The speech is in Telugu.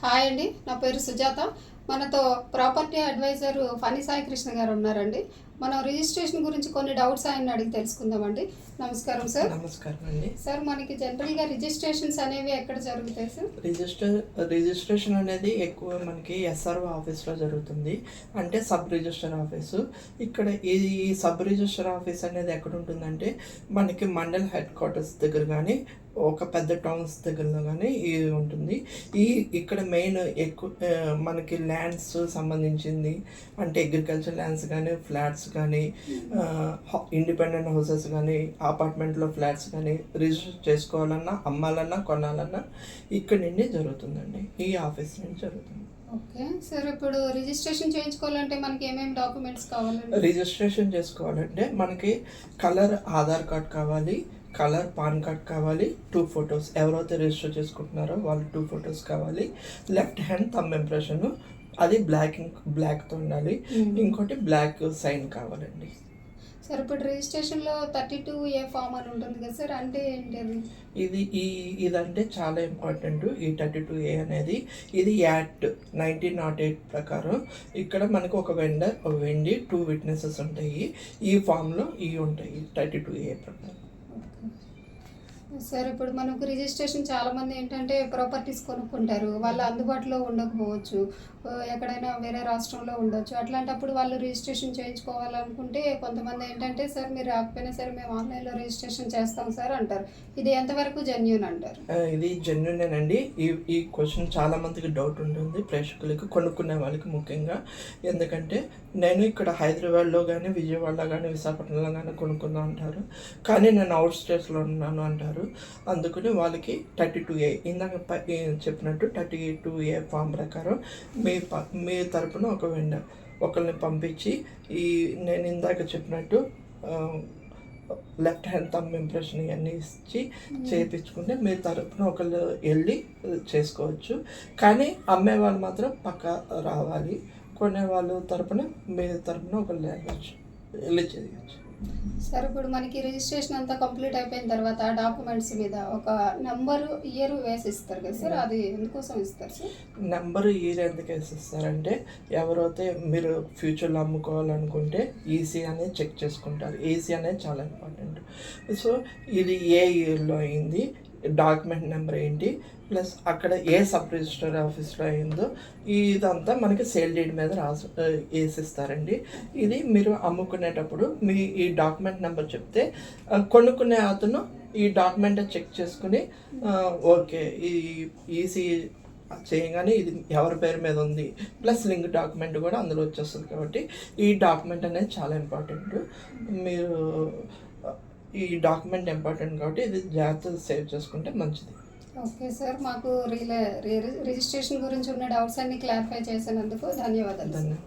హాయ్ అండి, నా పేరు సుజాత. మనతో ప్రాపర్టీ అడ్వైజర్ ఫణి సాయి కృష్ణ గారు ఉన్నారండి. మనం రిజిస్ట్రేషన్ గురించి కొన్ని డౌట్స్ ఆయన అడిగి తెలుసుకుందామండి. నమస్కారం సార్. నమస్కారం అండి. సార్, మనకి జనరల్గా రిజిస్ట్రేషన్స్ అనేవి ఎక్కడ జరుగుతాయి సార్? రిజిస్ట్రేషన్ అనేది ఎక్కువ మనకి ఎస్ఆర్ఓ ఆఫీస్లో జరుగుతుంది, అంటే సబ్ రిజిస్టర్ ఆఫీసు. ఇక్కడ ఈ సబ్ రిజిస్టర్ ఆఫీస్ అనేది ఎక్కడ ఉంటుందంటే మనకి మండల్ హెడ్ క్వార్టర్స్ దగ్గర కానీ ఒక పెద్ద టౌన్స్ దగ్గరలో కానీ ఇది ఉంటుంది. ఇక్కడ మెయిన్ ఎక్కువ మనకి ల్యాండ్స్ సంబంధించింది, అంటే అగ్రికల్చర్ ల్యాండ్స్ కానీ, ఫ్లాట్స్ కానీ, ఇండిపెండెంట్ హౌసెస్ కానీ, అపార్ట్మెంట్లో ఫ్లాట్స్ కానీ రిజిస్టర్ చేసుకోవాలన్నా, అమ్మాలన్నా, కొనాలన్నా ఇక్కడి నుండి జరుగుతుందండి, ఈ ఆఫీస్ నుంచి జరుగుతుంది. ఓకే సార్, ఇప్పుడు రిజిస్ట్రేషన్ చేయించుకోవాలంటే మనకి ఏమేమి డాక్యుమెంట్స్ కావాలండి? రిజిస్ట్రేషన్ చేసుకోవాలంటే మనకి కలర్ ఆధార్ కార్డ్ కావాలి, కలర్ పాన్ కార్డ్ కావాలి, 2 ఫొటోస్, ఎవరైతే రిజిస్టర్ చేసుకుంటున్నారో వాళ్ళు 2 ఫొటోస్ కావాలి, లెఫ్ట్ హ్యాండ్ థంబ్ ఇంప్రెషన్, అది బ్లాక్తో ఉండాలి, ఇంకోటి బ్లాక్ సైన్ కావాలండి. సార్, ఇప్పుడు రిజిస్ట్రేషన్లో 32A ఫామ్ అని ఉంటుంది కదా సార్, అంటే ఏంటి అది? ఇదంటే చాలా ఇంపార్టెంట్. ఈ 32A అనేది ఇది యాక్ట్ 1908 ప్రకారం ఇక్కడ మనకు ఒక వెండి 2 విట్నెసెస్ ఉంటాయి. ఈ ఫామ్లో ఇవి ఉంటాయి 32A ప్రకారం. సార్, ఇప్పుడు మనకు రిజిస్ట్రేషన్ చాలామంది ఏంటంటే ప్రాపర్టీస్ కొనుక్కుంటారు, వాళ్ళు అందుబాటులో ఉండకపోవచ్చు, ఎక్కడైనా వేరే రాష్ట్రంలో ఉండొచ్చు. అట్లాంటప్పుడు వాళ్ళు రిజిస్ట్రేషన్ చేయించుకోవాలనుకుంటే కొంతమంది ఏంటంటే, సార్ మీరు రాకపోయినా సరే మేము ఆన్లైన్లో రిజిస్ట్రేషన్ చేస్తాం సార్ అంటారు. ఇది ఎంతవరకు జెన్యూన్ అంటారు? ఇది జెన్యూనేనండి. ఈ క్వశ్చన్ చాలా మందికి డౌట్ ఉంటుంది, ప్రేక్షకులకి, కొనుక్కునే వాళ్ళకి ముఖ్యంగా. ఎందుకంటే నేను ఇక్కడ హైదరాబాద్లో కానీ, విజయవాడలో కానీ, విశాఖపట్నంలో కానీ కొనుక్కుందాం అంటారు, కానీ నేను అవుట్ స్టేట్స్లో ఉన్నాను అంటారు. అందుకని వాళ్ళకి 32A ఇందాక చెప్పినట్టు 32A ఫామ్ ప్రకారం మీ తరపున ఒకరిని పంపించి నేను ఇందాక చెప్పినట్టు లెఫ్ట్ హ్యాండ్ థంబ్ ఇంప్రెషన్ ఇవన్నీ ఇచ్చి చేయించుకుంటే మీ తరపున ఒకళ్ళు వెళ్ళి చేసుకోవచ్చు. కానీ అమ్మే వాళ్ళు మాత్రం పక్కా రావాలి, కొనే వాళ్ళ తరపున మీ తరపున ఒకళ్ళు వెళ్ళి చేయవచ్చు. సార్, ఇప్పుడు మనకి రిజిస్ట్రేషన్ అంతా కంప్లీట్ అయిపోయిన తర్వాత డాక్యుమెంట్స్ మీద ఒక నెంబరు, ఇయర్ వేసి ఇస్తారు కదా సార్, అది ఎందుకోసం ఇస్తారు సార్? నెంబరు, ఇయర్ ఎందుకు వేసిస్తారంటే ఎవరైతే మీరు ఫ్యూచర్లో అమ్ముకోవాలనుకుంటే ఈసీ అనేది చెక్ చేసుకుంటారు. ఈసీ అనేది చాలా ఇంపార్టెంట్. సో ఇది ఏ ఇయర్లో అయింది, డాక్యుమెంట్ నెంబర్ ఏంటి, ప్లస్ అక్కడ ఏ సబ్ రిజిస్టర్ ఆఫీస్లో అయిందో ఇదంతా మనకి సేల్ డీడ్ మీద వేసిస్తారండి. ఇది మీరు అమ్ముకునేటప్పుడు మీ ఈ డాక్యుమెంట్ నెంబర్ చెప్తే కొనుక్కునే అతను ఈ డాక్యుమెంట్ చెక్ చేసుకుని ఓకే ఈ ఈసీ చేయగానే ఇది ఎవరి పేరు మీద ఉంది, ప్లస్ లింక్ డాక్యుమెంట్ కూడా అందులో వచ్చేస్తుంది. కాబట్టి ఈ డాక్యుమెంట్ అనేది చాలా ఇంపార్టెంట్. మీరు ఈ డాక్యుమెంట్ ఇంపార్టెంట్ కాబట్టి ఇది జాగ్రత్తగా సేవ్ చేసుకుంటే మంచిది. ఓకే సార్, మాకు రిజిస్ట్రేషన్ గురించి ఉన్న డౌట్స్ అన్ని క్లారిఫై చేసినందుకు ధన్యవాదాలు.